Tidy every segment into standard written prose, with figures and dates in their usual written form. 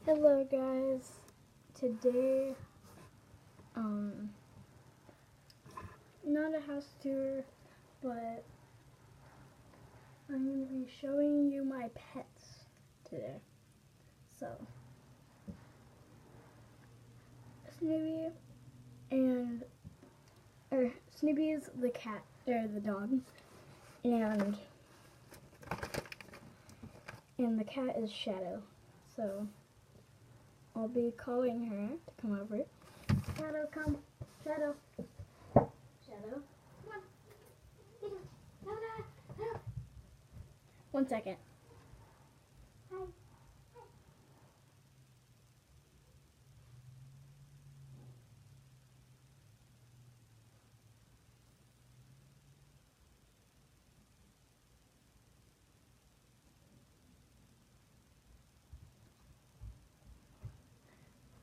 Hello guys, today, not a house tour, but I'm going to be showing you my pets today. So, Snoopy Snoopy is the cat, or the dog, and the cat is Shadow. So, I'll be calling her to come over. Shadow, come. Shadow. Shadow. Come on. No. 1 second. Hi.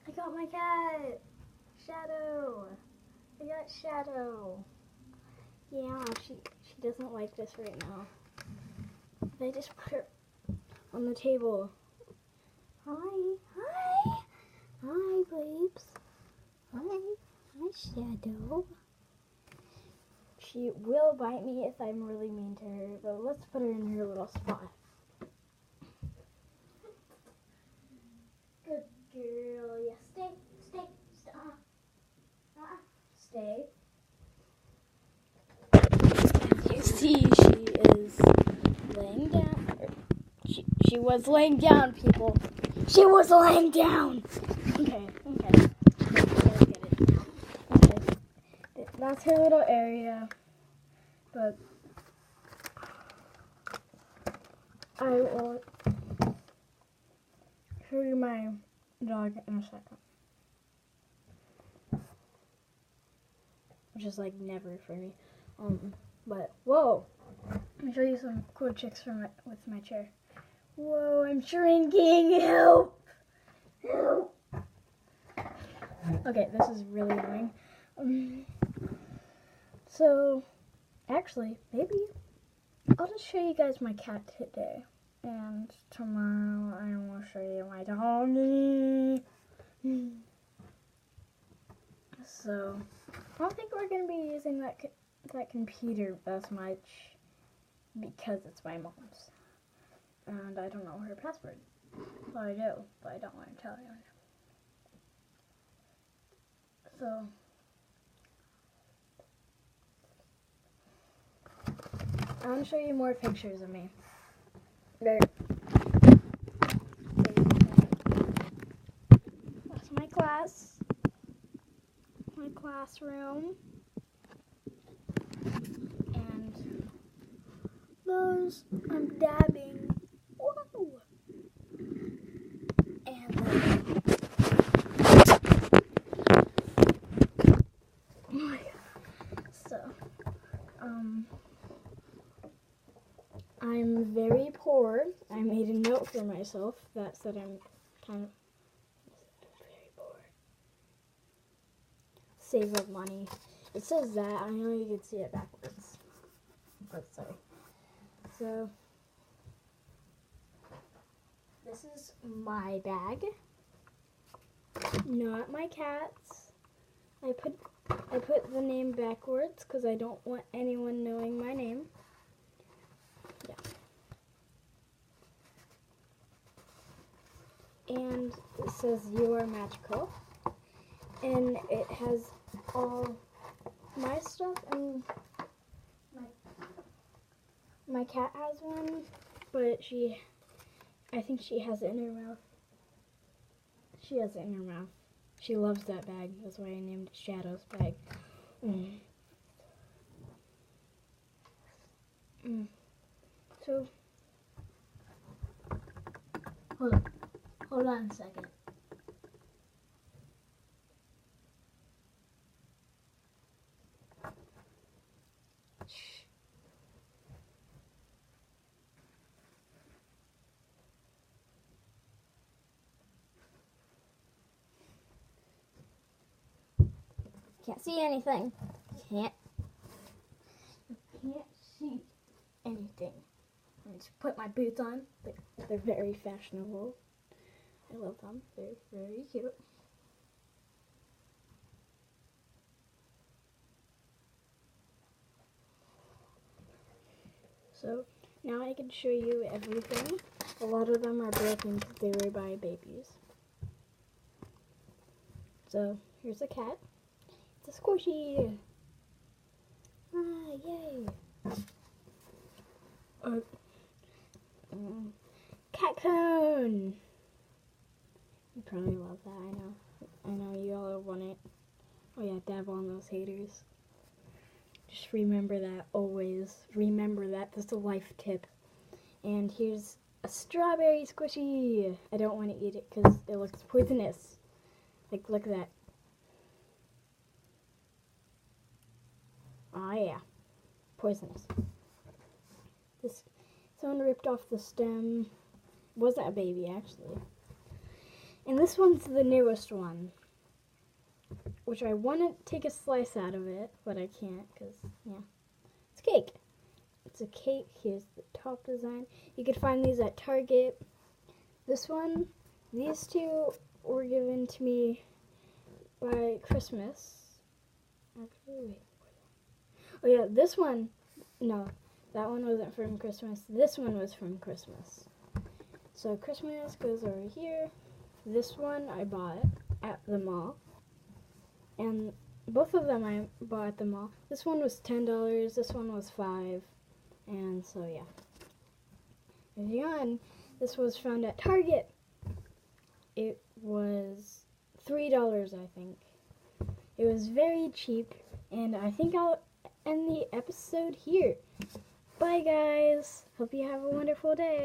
I got my cat. Shadow. I got Shadow. Yeah, she doesn't like this right now. I just put her on the table. Hi, babes. Hi, Shadow. She will bite me if I'm really mean to her, but let's put her in her little spot. Good girl. Yeah, stay. Stay. As you see, she is laying down. She was laying down, people. She was laying down. Okay. Get it. Okay. That's her little area, but I will show you my dog in a second. Which is like never for me. But whoa, let me show you some cool tricks with my chair. Whoa, I'm shrinking. Help! Okay, this is really annoying. So, actually, maybe I'll just show you guys my cat today, and tomorrow I will show you my doggy. So, I don't think we're gonna be using that computer as much because it's my mom's, and I don't know her password. Well, I do, but I don't want to tell you. So, I want to show you more pictures of me. There. That's my class. My classroom. And those, I'm dabbing. Whoa! And so, I'm very poor. I made a note for myself that said I'm kind of very poor. Save up money. It says that. I know you can see it backwards. But sorry. So, this is my bag. Not my cat's. I put the name backwards because I don't want anyone knowing my name. Yeah. And it says "You are magical," and it has all my stuff, and my cat has one, but I think she has it in her mouth. She has it in her mouth. She loves that bag. That's why I named it Shadow's bag. So, hold on a second. Can't see anything. You can't see anything. I just put my boots on. They're very fashionable. I love Tom. Very, very cute. So now I can show you everything. A lot of them are broken because they were by babies. So here's a cat. It's a squishy. Ah, yay. Cat cone. You probably love that, I know. I know you all want it. Oh yeah, dab on those haters. Just remember that always. Remember that. That's a life tip. And here's a strawberry squishy. I don't want to eat it because it looks poisonous. Like, look at that. Oh yeah, poisonous. Someone ripped off the stem. Wasn't a baby, actually. And this one's the newest one, which I want to take a slice out of it, but I can't because, yeah, it's cake. It's a cake. Here's the top design. You can find these at Target. This one, these two were given to me by Christmas. Actually, wait. Oh yeah, this one, no, that one wasn't from Christmas. This one was from Christmas. So Christmas goes over here. This one I bought at the mall. And both of them I bought at the mall. This one was $10, this one was $5. And so yeah. Moving on, this was found at Target. It was $3, I think. It was very cheap, and I think I'll end the episode here. Bye guys. Hope you have a wonderful day.